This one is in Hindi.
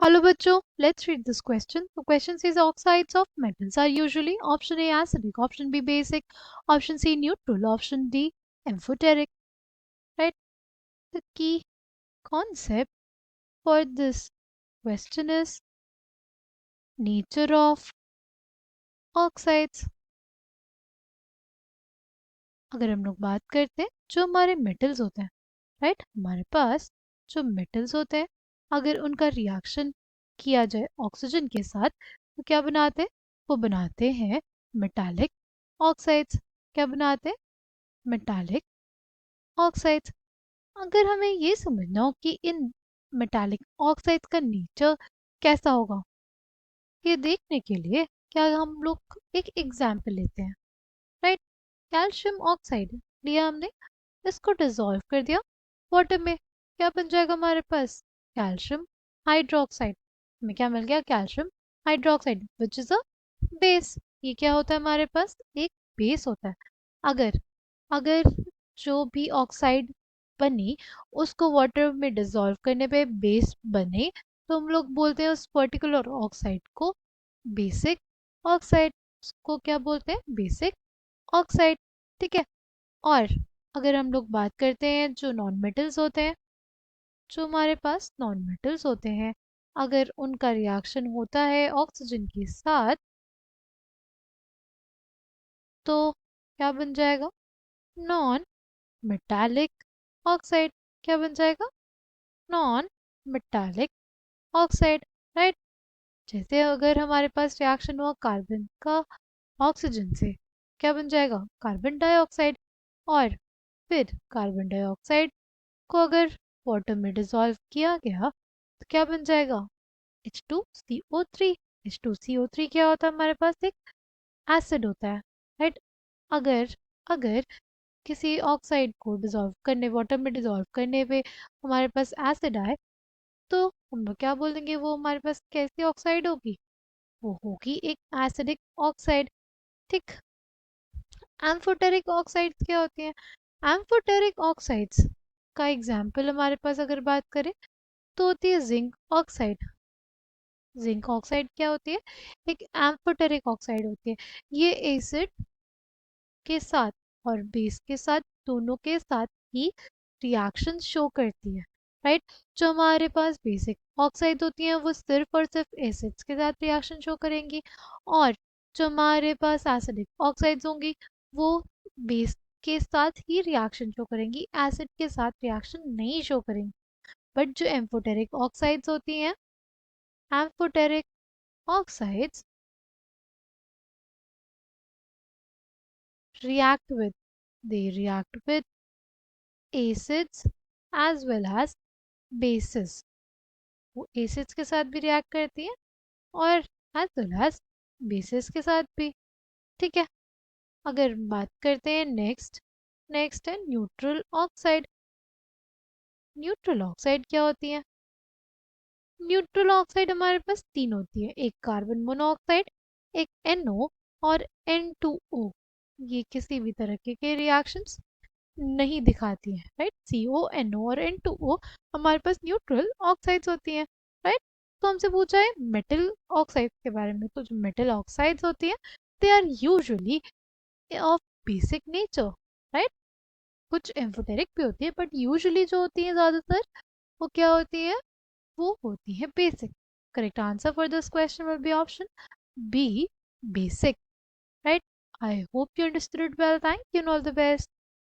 Hello बच्चों, let's read this question. The question says oxides of metals are usually option A acidic, option B basic, option C neutral, option D amphoteric. Right? The key concept for this question is nature of oxides. अगर हम लोग बात करते हैं जो हमारे मेटल्स होते हैं, राइट, हमारे पास जो मेटल्स होते हैं अगर उनका रिएक्शन किया जाए ऑक्सीजन के साथ तो क्या बनाते हैं? वो बनाते हैं मेटालिक ऑक्साइड्स। क्या बनाते हैं? Metallic oxides. अगर हमें ये समझना हो कि इन मेटालिक ऑक्साइड्स का नेचर कैसा होगा, ये देखने के लिए क्या हम लोग एक एग्जाम्पल लेते हैं। राइट, कैल्शियम ऑक्साइड लिया हमने, इसको डिसॉल्व कर दिया वाटर में, क्या बन जाएगा हमारे पास? Calcium hydroxide. हमें क्या मिल गया? Calcium hydroxide which is a base. ये क्या होता है हमारे पास? एक बेस होता है। अगर अगर जो भी ऑक्साइड बनी उसको वाटर में डिसॉल्व करने पे बेस बने तो हम लोग बोलते हैं उस पर्टिकुलर ऑक्साइड को बेसिक ऑक्साइड। उसको क्या बोलते हैं? Basic oxide. ठीक है। और अगर हम लोग बात करते हैं जो नॉन मेटल्स होते हैं, जो हमारे पास नॉन मेटल्स होते हैं अगर उनका रिएक्शन होता है ऑक्सीजन के साथ तो क्या बन जाएगा? Non metallic oxide. क्या बन जाएगा? Non metallic oxide. राइट। जैसे अगर हमारे पास रिएक्शन हुआ कार्बन का ऑक्सीजन से, क्या बन जाएगा? Carbon dioxide. और फिर कार्बन डाइऑक्साइड को अगर वाटर में डिसॉल्व किया गया तो क्या बन जाएगा? H2CO3। H2CO3 क्या होता है हमारे पास? एक एसिड होता है। राइट। अगर अगर किसी ऑक्साइड को डिसॉल्व करने, वाटर में डिसॉल्व करने पे हमारे पास एसिड आए तो हम लोग क्या बोलेंगे? वो हमारे पास कैसी ऑक्साइड होगी? वो होगी एक एसिडिक ऑक्साइड। ठीक। एम्फोटेरिक ऑक्साइड्स क्या होती हैं? एम्फोटेरिक ऑक्साइड्स का एग्जाम्पल हमारे पास अगर बात करें तो होती है जिंक ऑक्साइड। जिंक ऑक्साइड क्या होती है? एक एम्फोटेरिक ऑक्साइड होती है। ये एसिड के साथ और बेस के साथ, दोनों के साथ ही रिएक्शन शो करती है। राइट। जो हमारे पास बेसिक ऑक्साइड होती हैं वो सिर्फ और सिर्फ एसिड्स के साथ रिएक्शन शो करेंगी, और जो हमारे पास एसिडिक ऑक्साइड्स होंगी वो बेस के साथ ही रिएक्शन शो करेंगी, एसिड के साथ रिएक्शन नहीं शो करेंगी। बट जो एम्फोटेरिक ऑक्साइड्स होती हैं, amphoteric oxides react with they react with acids as well as bases। वो acids के साथ भी रिएक्ट करती है और as well as bases के साथ भी। ठीक है। अगर बात करते हैं नेक्स्ट, नेक्स्ट है न्यूट्रल ऑक्साइड। न्यूट्रल ऑक्साइड क्या होती है? न्यूट्रल ऑक्साइड हमारे पास तीन होती है, एक कार्बन मोनोऑक्साइड, एक NO और N2O। ये किसी भी तरह के रिएक्शंस नहीं दिखाती है। राइट। CONO और N2O हमारे पास न्यूट्रल ऑक्साइड्स होती हैं। राइट। तो हमसे पूछा है मेटल ऑक्साइड्स के बारे में, तो जो मेटल ऑक्साइड्स होती हैं they are usually of basic nature. Right. कुछ एम्फोटेरिक भी होती है बट यूजुअली जो होती है ज़्यादातर वो क्या होती है? वो होती है basic. Correct answer for this question will be option B, basic. Right. I hope you understood it well. Thank you and all the best.